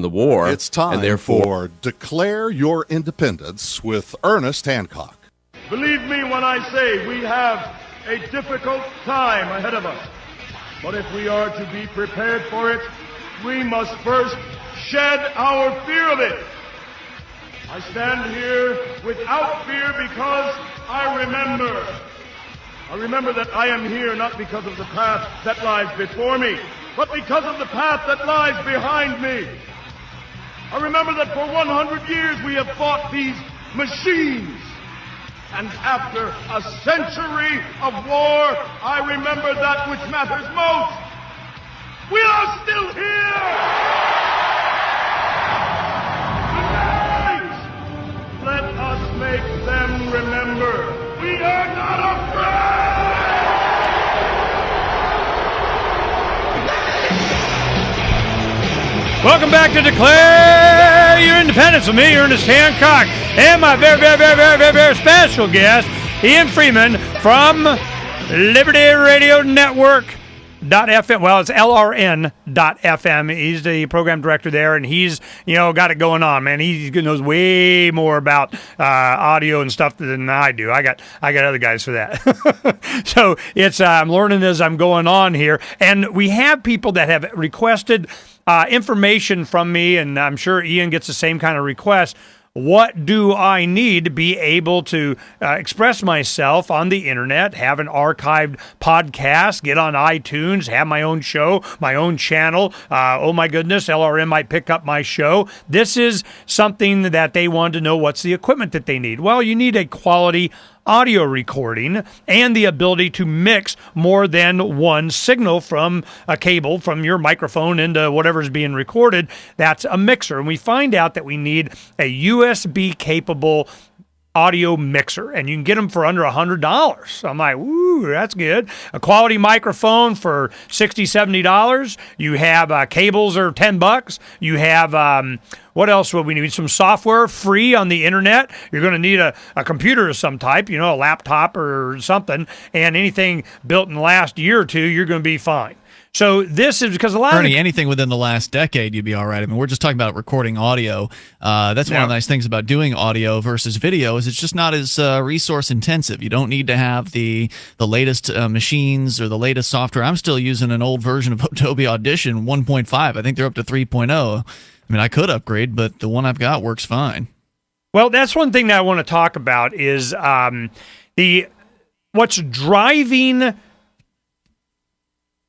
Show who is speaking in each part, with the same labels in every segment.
Speaker 1: in the war.
Speaker 2: It's time
Speaker 1: and therefore
Speaker 2: for Declare Your Independence with Ernest Hancock.
Speaker 3: Believe me when I say we have a difficult time ahead of us. But if we are to be prepared for it, we must first shed our fear of it. I stand here without fear because I remember that I am here not because of the path that lies before me, but because of the path that lies behind me. I remember that for 100 years we have fought these machines. And after a century of war, I remember that which matters most. We are still here! Tonight, let us make them remember we are not afraid!
Speaker 4: Welcome back to Declare Your Independence with me, Ernest Hancock, and my very special guest, Ian Freeman from Liberty Radio Network. .fm. Well, it's LRN.fm. He's the program director there, and he's, got it going on, man. He knows way more about audio and stuff than I do. I got other guys for that. So it's I'm learning as I'm going on here, and we have people that have requested information from me, and I'm sure Ian gets the same kind of request. What do I need to be able to express myself on the internet, have an archived podcast, get on iTunes, have my own show, my own channel? Oh my goodness, LRM might pick up my show. This is something that they want to know. What's the equipment that they need? Well, you need a quality audio recording and the ability to mix more than one signal from a cable from your microphone into whatever's being recorded. That's a mixer. And we find out that we need a USB capable audio mixer, and you can get them for under $100. So I'm like, woo, that's good. A quality microphone for $60, $70. You have cables are $10. You have what else would we need? Some software free on the internet. You're going to need a computer of some type, a laptop or something, and anything built in the last year or two, you're going to be fine. So this is because a lot
Speaker 5: Ernie, anything within the last decade, you'd be all right. I mean, we're just talking about recording audio. That's one of the nice things about doing audio versus video is it's just not as resource intensive. You don't need to have the latest machines or the latest software. I'm still using an old version of Adobe Audition 1.5. I think they're up to 3.0. I mean, I could upgrade, but the one I've got works fine.
Speaker 4: Well, that's one thing that I want to talk about is what's driving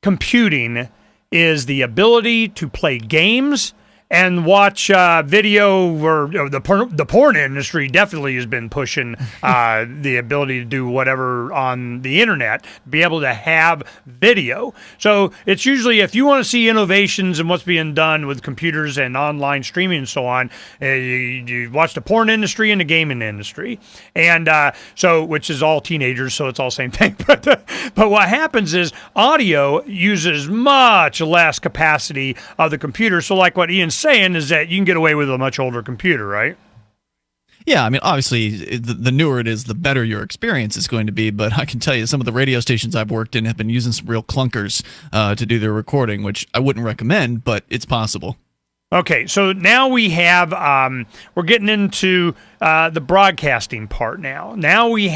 Speaker 4: computing is the ability to play games and watch video, or the porn industry definitely has been pushing the ability to do whatever on the internet, be able to have video. So it's usually, if you want to see innovations and what's being done with computers and online streaming and so on, you watch the porn industry and the gaming industry, and so which is all teenagers, so it's all same thing. But what happens is audio uses much less capacity of the computer. So like what Ian's saying is that you can get away with a much older computer, right?
Speaker 5: Yeah, I mean, obviously, the newer it is, the better your experience is going to be. But I can tell you, some of the radio stations I've worked in have been using some real clunkers to do their recording, which I wouldn't recommend, but it's possible. Okay,
Speaker 4: so now we have, we're getting into the broadcasting part now. Now we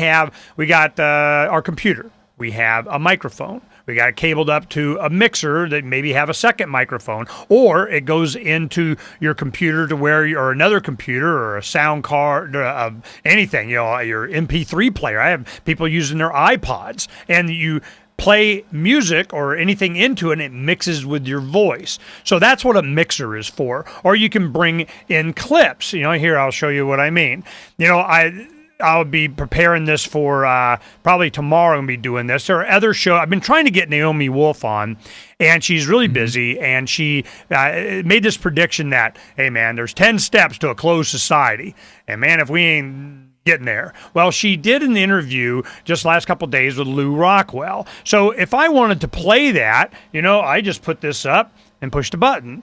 Speaker 4: got our computer. We have a microphone. We got it cabled up to a mixer that maybe have a second microphone, or it goes into your computer to where, or another computer or a sound card, anything, your MP3 player. I have people using their iPods, and you play music or anything into it, and it mixes with your voice. So that's what a mixer is for. Or you can bring in clips. Here I'll show you what I mean. I'll be preparing this for probably tomorrow. I'll be doing this. There are other shows. I've been trying to get Naomi Wolf on, and she's really busy, and she made this prediction that, hey, man, there's 10 steps to a closed society. And, man, if we ain't getting there. Well, she did an interview just last couple of days with Lou Rockwell. So if I wanted to play that, I just put this up and pushed a button.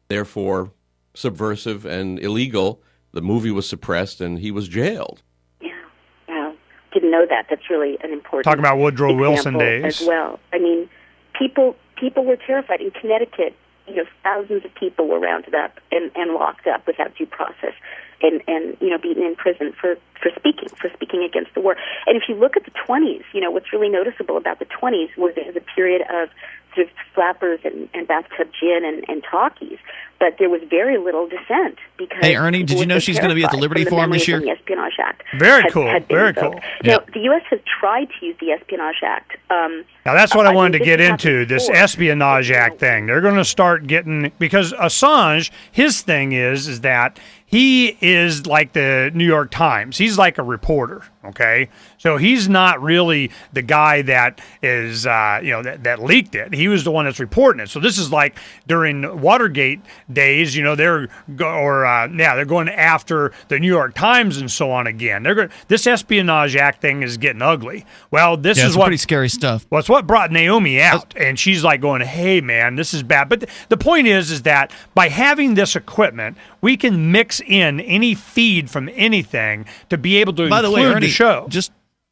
Speaker 1: Therefore, subversive and illegal. The movie was suppressed, and he was jailed.
Speaker 6: Didn't know that. That's really an important
Speaker 4: talk about Woodrow Wilson days
Speaker 6: as well. I mean, people were terrified. In Connecticut, thousands of people were rounded up and locked up without due process, and beaten in prison for speaking against the war. And if you look at the 20s, what's really noticeable about the 20s was it was a period of sort of flappers and bathtub gin and talkies, but there was very little dissent. Because
Speaker 5: hey, Ernie, did you know she's going to be at the Liberty Forum this year?
Speaker 6: The Espionage Act
Speaker 4: very cool.
Speaker 6: Now, the U.S. has tried to use the Espionage Act.
Speaker 4: Now, that's what I wanted to get into, this Espionage Act thing. They're going to start getting, because Assange, his thing is that he is like the New York Times. He's like a reporter, okay? So he's not really the guy that is, that leaked it. He was the one that's reporting it. So this is like during Watergate days, they're going after the New York Times and so on again. This Espionage Act thing is getting ugly. Well, this is
Speaker 5: pretty scary stuff.
Speaker 4: Well, it's what brought Naomi out, and she's like going, "Hey, man, this is bad." But the point is that by having this equipment, we can mix in any feed from anything to be able to include the show.
Speaker 5: Just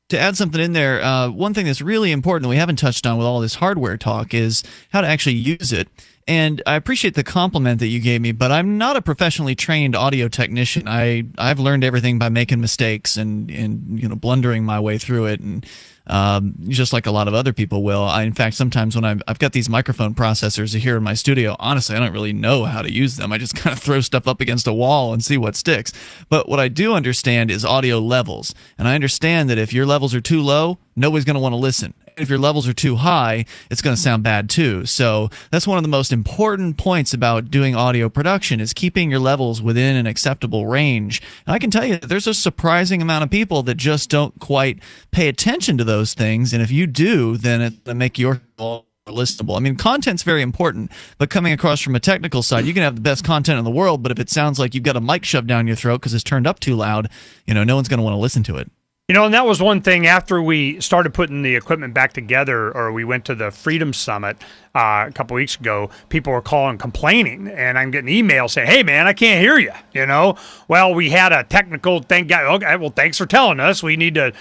Speaker 5: to add something in there, one thing that's really important that we haven't touched on with all this hardware talk is how to actually use it. And I appreciate the compliment that you gave me, but I'm not a professionally trained audio technician. I've learned everything by making mistakes and blundering my way through it, and just like a lot of other people will. In fact, sometimes when I've got these microphone processors here in my studio, honestly, I don't really know how to use them. I just kind of throw stuff up against a wall and see what sticks. But what I do understand is audio levels, and I understand that if your levels are too low, nobody's going to want to listen. If your levels are too high, it's going to sound bad too. So that's one of the most important points about doing audio production is keeping your levels within an acceptable range. And I can tell you that there's a surprising amount of people that just don't quite pay attention to those things. And if you do, then it'll make your listenable. I mean, content's very important, but coming across from a technical side, you can have the best content in the world, but if it sounds like you've got a mic shoved down your throat because it's turned up too loud, no one's going to want to listen to it.
Speaker 4: And that was one thing after we started putting the equipment back together, or we went to the Freedom Summit a couple weeks ago, people were calling complaining, and I'm getting emails saying, "Hey, man, I can't hear you." Well, we had a technical thing. Okay, well, thanks for telling us. We need to,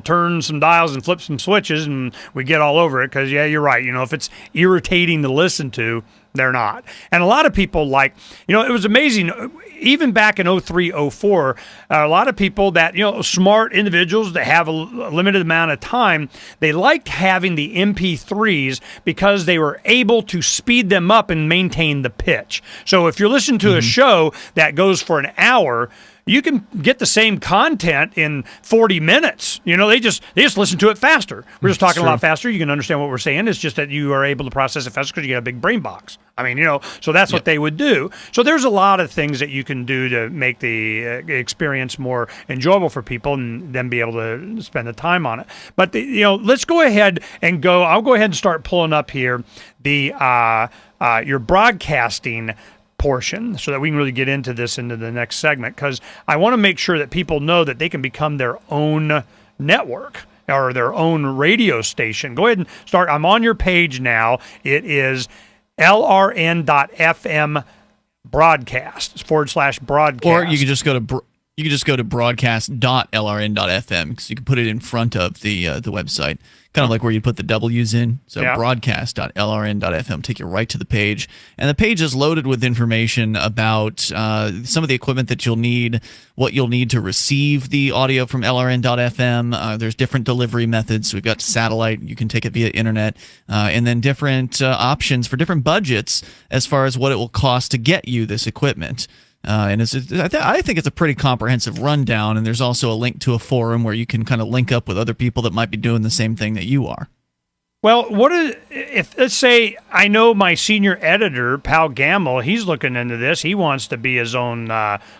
Speaker 4: turn some dials and flip some switches, and we get all over it because, yeah, you're right. If it's irritating to listen to, they're not. And a lot of people it was amazing. Even back in 03, 04, a lot of people that, smart individuals that have a limited amount of time, they liked having the MP3s because they were able to speed them up and maintain the pitch. So if you're listening to a show that goes for an hour, you can get the same content in 40 minutes. They just listen to it faster. We're just talking a lot faster. You can understand what we're saying. It's just that you are able to process it faster because you got a big brain box. I mean, so that's what they would do. So there's a lot of things that you can do to make the experience more enjoyable for people and then be able to spend the time on it. But, let's go ahead and I'll go ahead and start pulling up here your broadcasting portion so that we can really get into the next segment, because I want to make sure that people know that they can become their own network or their own radio station. Go ahead and start. I'm on your page now. It is lrn.fm broadcast /broadcast.
Speaker 5: Or you can just go to broadcast.lrn.fm because you can put it in front of the website, kind of like where you put the W's in. So broadcast.lrn.fm, take you right to the page. And the page is loaded with information about some of the equipment that you'll need, what you'll need to receive the audio from lrn.fm. There's different delivery methods. We've got satellite. You can take it via internet. And then different options for different budgets as far as what it will cost to get you this equipment. And I think it's a pretty comprehensive rundown, and there's also a link to a forum where you can kind of link up with other people that might be doing the same thing that you are.
Speaker 4: Well, if let's say I know my senior editor, Pal Gamble, he's looking into this. He wants to be his own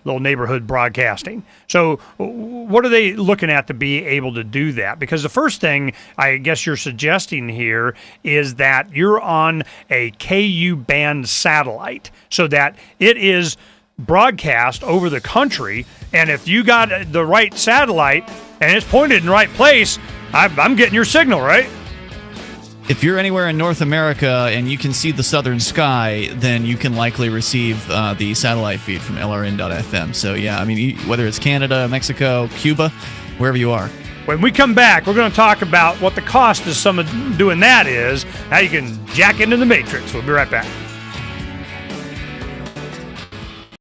Speaker 4: little neighborhood broadcasting. So what are they looking at to be able to do that? Because the first thing I guess you're suggesting here is that you're on a KU band satellite so that it is broadcast over the country, and if you got the right satellite and it's pointed in the right place, I'm getting your signal, right?
Speaker 5: If you're anywhere in North America and you can see the southern sky, then you can likely receive the satellite feed from LRN.FM. So yeah, I mean, whether it's Canada, Mexico, Cuba, wherever you are.
Speaker 4: When we come back, we're going to talk about what the cost of some of doing that is, how you can jack into the matrix. We'll be right back.